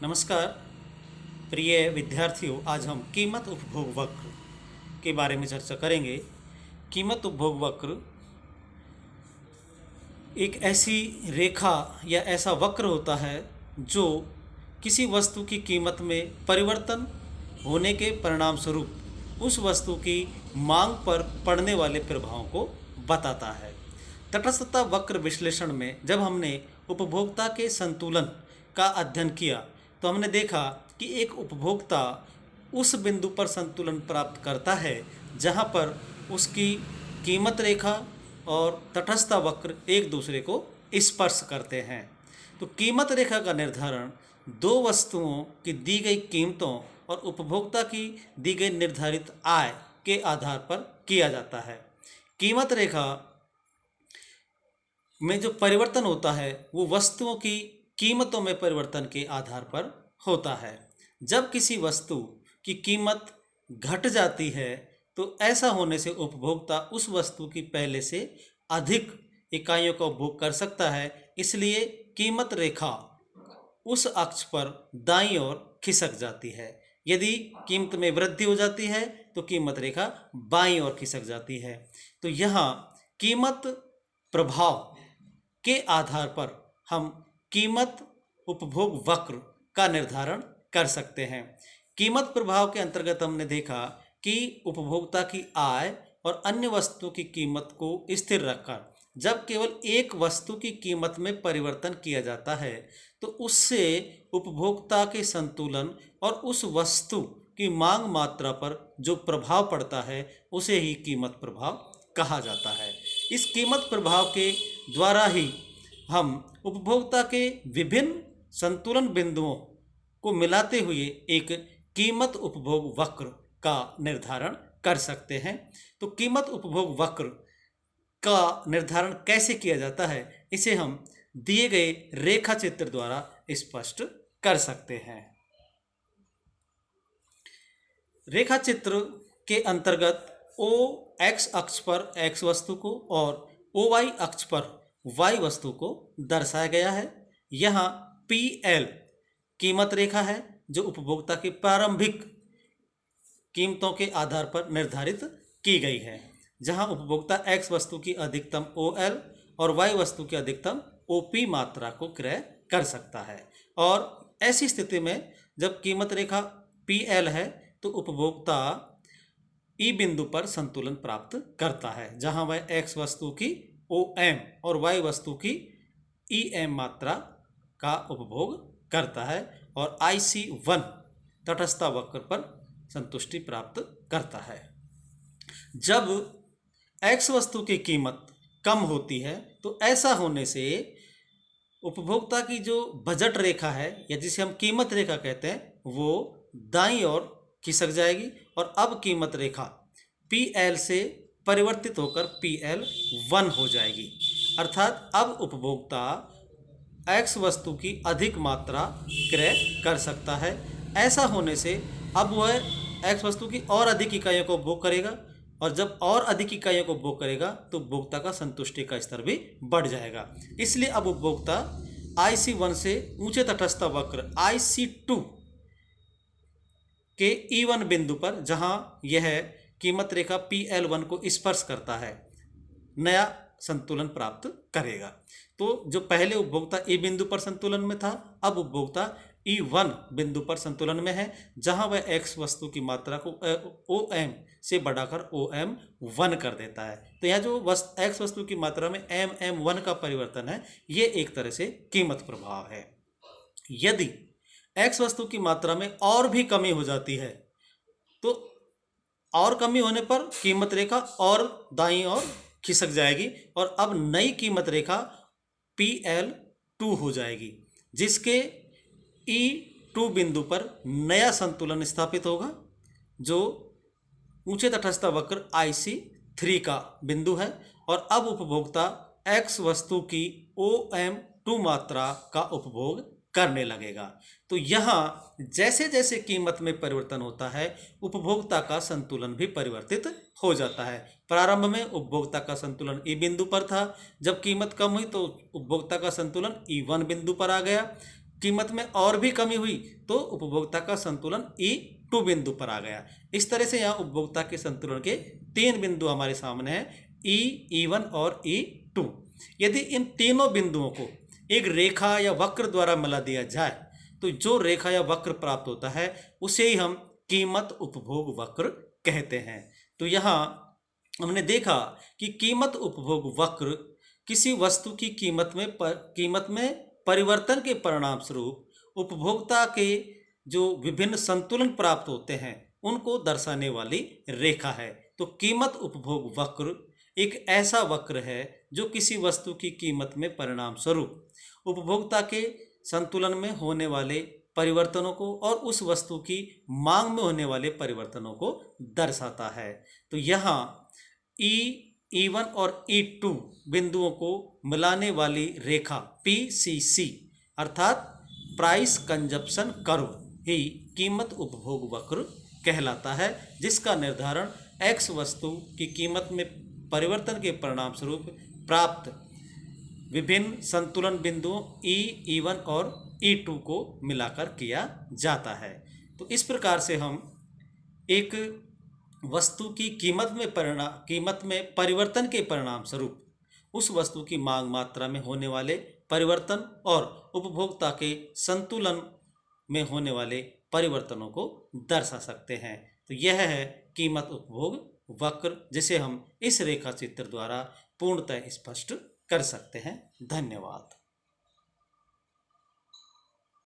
नमस्कार प्रिय विद्यार्थियों, आज हम कीमत उपभोग वक्र के बारे में चर्चा करेंगे। कीमत उपभोग वक्र एक ऐसी रेखा या ऐसा वक्र होता है जो किसी वस्तु की कीमत में परिवर्तन होने के परिणाम स्वरूप उस वस्तु की मांग पर पड़ने वाले प्रभावों को बताता है। तटस्थता वक्र विश्लेषण में जब हमने उपभोक्ता के संतुलन का अध्ययन किया तो हमने देखा कि एक उपभोक्ता उस बिंदु पर संतुलन प्राप्त करता है जहां पर उसकी कीमत रेखा और तटस्थता वक्र एक दूसरे को स्पर्श करते हैं। तो कीमत रेखा का निर्धारण दो वस्तुओं की दी गई कीमतों और उपभोक्ता की दी गई निर्धारित आय के आधार पर किया जाता है। कीमत रेखा में जो परिवर्तन होता है वो वस्तुओं की कीमतों में परिवर्तन के आधार पर होता है। जब किसी वस्तु की कीमत घट जाती है तो ऐसा होने से उपभोक्ता उस वस्तु की पहले से अधिक इकाइयों का उपभोग कर सकता है, इसलिए कीमत रेखा उस अक्ष पर दाईं ओर खिसक जाती है। यदि कीमत में वृद्धि हो जाती है तो कीमत रेखा बाईं ओर खिसक जाती है। तो यहाँ कीमत प्रभाव के आधार पर हम कीमत उपभोग वक्र का निर्धारण कर सकते हैं। कीमत प्रभाव के अंतर्गत हमने देखा कि उपभोक्ता की आय और अन्य वस्तुओं की कीमत को स्थिर रखकर जब केवल एक वस्तु की कीमत में परिवर्तन किया जाता है तो उससे उपभोक्ता के संतुलन और उस वस्तु की मांग मात्रा पर जो प्रभाव पड़ता है उसे ही कीमत प्रभाव कहा जाता है। इस कीमत प्रभाव के द्वारा ही हम उपभोक्ता के विभिन्न संतुलन बिंदुओं को मिलाते हुए एक कीमत उपभोग वक्र का निर्धारण कर सकते हैं। तो कीमत उपभोग वक्र का निर्धारण कैसे किया जाता है इसे हम दिए गए रेखा चित्र द्वारा स्पष्ट कर सकते हैं। रेखा चित्र के अंतर्गत ओ एक्स अक्ष पर एक्स वस्तु को और ओ वाई अक्ष पर वाई वस्तु को दर्शाया गया है। यहाँ पी एल कीमत रेखा है जो उपभोक्ता की प्रारंभिक कीमतों के आधार पर निर्धारित की गई है, जहां उपभोक्ता एक्स वस्तु की अधिकतम ओ एल और वाई वस्तु की अधिकतम ओ पी मात्रा को क्रय कर सकता है। और ऐसी स्थिति में जब कीमत रेखा पी एल है तो उपभोक्ता ई बिंदु पर संतुलन प्राप्त करता है, जहां वह एक्स वस्तु की ओ एम और वाई वस्तु की ई एम मात्रा का उपभोग करता है और आई सी वन तटस्थता वक्र पर संतुष्टि प्राप्त करता है। जब एक्स वस्तु की कीमत कम होती है तो ऐसा होने से उपभोक्ता की जो बजट रेखा है या जिसे हम कीमत रेखा कहते हैं वो दाईं ओर खिसक जाएगी और अब कीमत रेखा पी एल से परिवर्तित होकर पी एल 1 हो जाएगी। अर्थात अब उपभोक्ता एक्स वस्तु की अधिक मात्रा क्रय कर सकता है। ऐसा होने से अब वह एक्स वस्तु की और अधिक इकाइयों को उपभोग करेगा और जब और अधिक इकाइयों को उपभोग करेगा तो उपभोक्ता का संतुष्टि का स्तर भी बढ़ जाएगा। इसलिए अब उपभोक्ता IC1 से ऊंचे तटस्थ वक्र IC2 के E1 बिंदु पर, जहां यह कीमत रेखा PL1 को स्पर्श करता है, नया संतुलन प्राप्त करेगा। तो जो पहले उपभोक्ता ए बिंदु पर संतुलन में था, अब उपभोक्ता E1 बिंदु पर संतुलन में है, जहां वह एक्स वस्तु की मात्रा को OM से बढ़ाकर OM1 कर देता है। तो यह जो एक्स वस्तु की मात्रा में MM1 का परिवर्तन है, ये एक तरह से कीमत प्रभाव है। यदि एक्स वस्तु की मात्रा में और भी कमी हो जाती है तो और कमी होने पर कीमत रेखा और दाईं ओर खिसक जाएगी और अब नई कीमत रेखा PL2 हो जाएगी, जिसके E2 बिंदु पर नया संतुलन स्थापित होगा, जो ऊंचे तटस्थ वक्र IC3 का बिंदु है। और अब उपभोक्ता एक्स वस्तु की OM2 मात्रा का उपभोग करने लगेगा। तो यहाँ जैसे जैसे कीमत में परिवर्तन होता है उपभोक्ता का संतुलन भी परिवर्तित हो जाता है। प्रारंभ में उपभोक्ता का संतुलन ई बिंदु पर था, जब कीमत कम हुई तो उपभोक्ता का संतुलन E1 बिंदु पर आ गया। कीमत में और भी कमी हुई तो उपभोक्ता का संतुलन E2 बिंदु पर आ गया। इस तरह से यहाँ उपभोक्ता के संतुलन के 3 बिंदु हमारे सामने हैं, E, E1 और E2। यदि इन तीनों बिंदुओं को एक रेखा या वक्र द्वारा मिला दिया जाए तो जो रेखा या वक्र प्राप्त होता है उसे ही हम कीमत उपभोग वक्र कहते हैं। तो यहाँ हमने देखा कि कीमत उपभोग वक्र किसी वस्तु की कीमत में परिवर्तन के परिणाम स्वरूप उपभोक्ता के जो विभिन्न संतुलन प्राप्त होते हैं उनको दर्शाने वाली रेखा है। तो कीमत उपभोग वक्र एक ऐसा वक्र है जो किसी वस्तु की कीमत में परिणाम स्वरूप उपभोक्ता के संतुलन में होने वाले परिवर्तनों को और उस वस्तु की मांग में होने वाले परिवर्तनों को दर्शाता है। तो यहाँ E1 और E2 बिंदुओं को मिलाने वाली रेखा PCC अर्थात प्राइस कंजप्शन कर्व ही कीमत उपभोग वक्र कहलाता है, जिसका निर्धारण X वस्तु की कीमत में परिवर्तन के परिणाम स्वरूप प्राप्त विभिन्न संतुलन बिंदुओं E1 और E2 को मिलाकर किया जाता है। तो इस प्रकार से हम एक वस्तु की कीमत में परिवर्तन के परिणाम स्वरूप उस वस्तु की मांग मात्रा में होने वाले परिवर्तन और उपभोक्ता के संतुलन में होने वाले परिवर्तनों को दर्शा सकते हैं। तो यह है कीमत उपभोग वक्र, जिसे हम इस रेखा चित्र द्वारा पूर्णतः स्पष्ट कर सकते हैं। धन्यवाद।